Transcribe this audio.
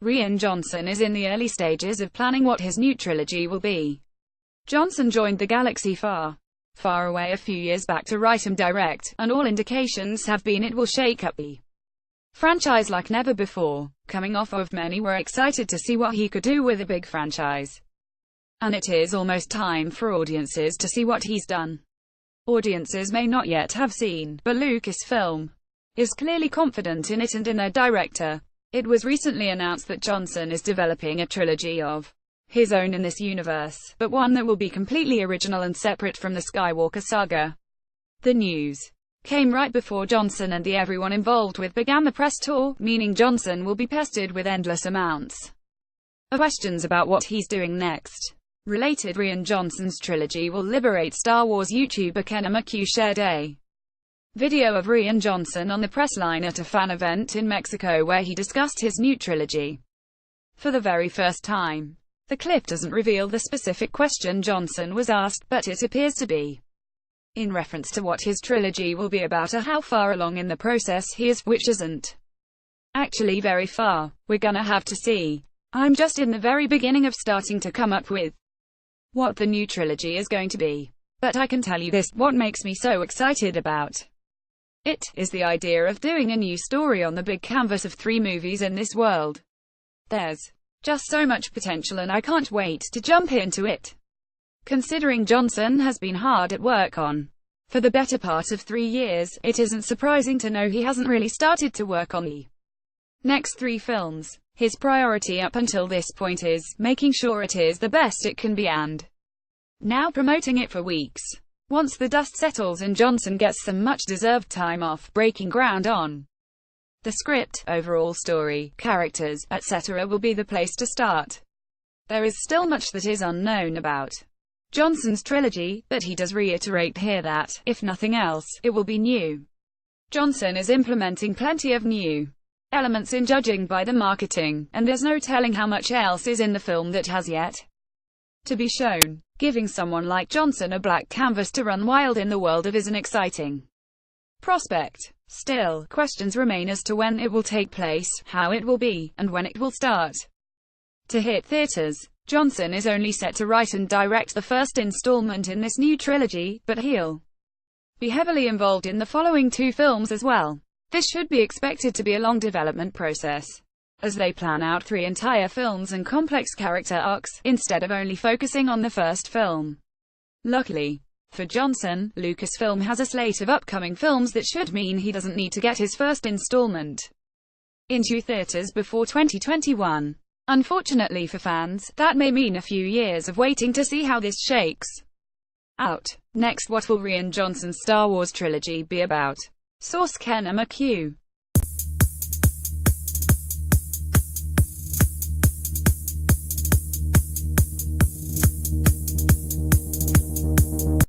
Rian Johnson is in the early stages of planning what his new trilogy will be. Johnson joined the galaxy far, far away a few years back to write and direct, and all indications have been it will shake up the franchise like never before. Coming off of many were excited to see what he could do with a big franchise. And it is almost time for audiences to see what he's done. Audiences may not yet have seen, but Lucasfilm is clearly confident in it and in their director. It was recently announced that Johnson is developing a trilogy of his own in this universe, but one that will be completely original and separate from the Skywalker saga. The news came right before Johnson and everyone involved with began the press tour, meaning Johnson will be pestered with endless amounts of questions about what he's doing next. Related, Rian Johnson's trilogy will liberate Star Wars YouTuber Kenna McHugh shared a video of Rian Johnson on the press line at a fan event in Mexico where he discussed his new trilogy for the very first time. The clip doesn't reveal the specific question Johnson was asked, but it appears to be in reference to what his trilogy will be about or how far along in the process he is, which isn't actually very far. We're gonna have to see. I'm just in the very beginning of starting to come up with what the new trilogy is going to be. But I can tell you this, what makes me so excited about it is the idea of doing a new story on the big canvas of 3 movies in this world. There's just so much potential and I can't wait to jump into it. Considering Johnson has been hard at work on for the better part of 3 years, it isn't surprising to know he hasn't really started to work on the next 3 films. His priority up until this point is making sure it is the best it can be and now promoting it for weeks. Once the dust settles and Johnson gets some much-deserved time off, breaking ground on the script, overall story, characters, etc. will be the place to start. There is still much that is unknown about Johnson's trilogy, but he does reiterate here that, if nothing else, it will be new. Johnson is implementing plenty of new elements in judging by the marketing, and there's no telling how much else is in the film that has yet to be shown. Giving someone like Johnson a blank canvas to run wild in the world of is an exciting prospect. Still, questions remain as to when it will take place, how it will be, and when it will start to hit theaters. Johnson is only set to write and direct the first installment in this new trilogy, but he'll be heavily involved in the following 2 films as well. This should be expected to be a long development process, as they plan out 3 entire films and complex character arcs, instead of only focusing on the first film. Luckily for Johnson, Lucasfilm has a slate of upcoming films that should mean he doesn't need to get his first installment into theaters before 2021. Unfortunately for fans, that may mean a few years of waiting to see how this shakes out. Next, what will Rian Johnson's Star Wars trilogy be about? Source: Kenna McHugh.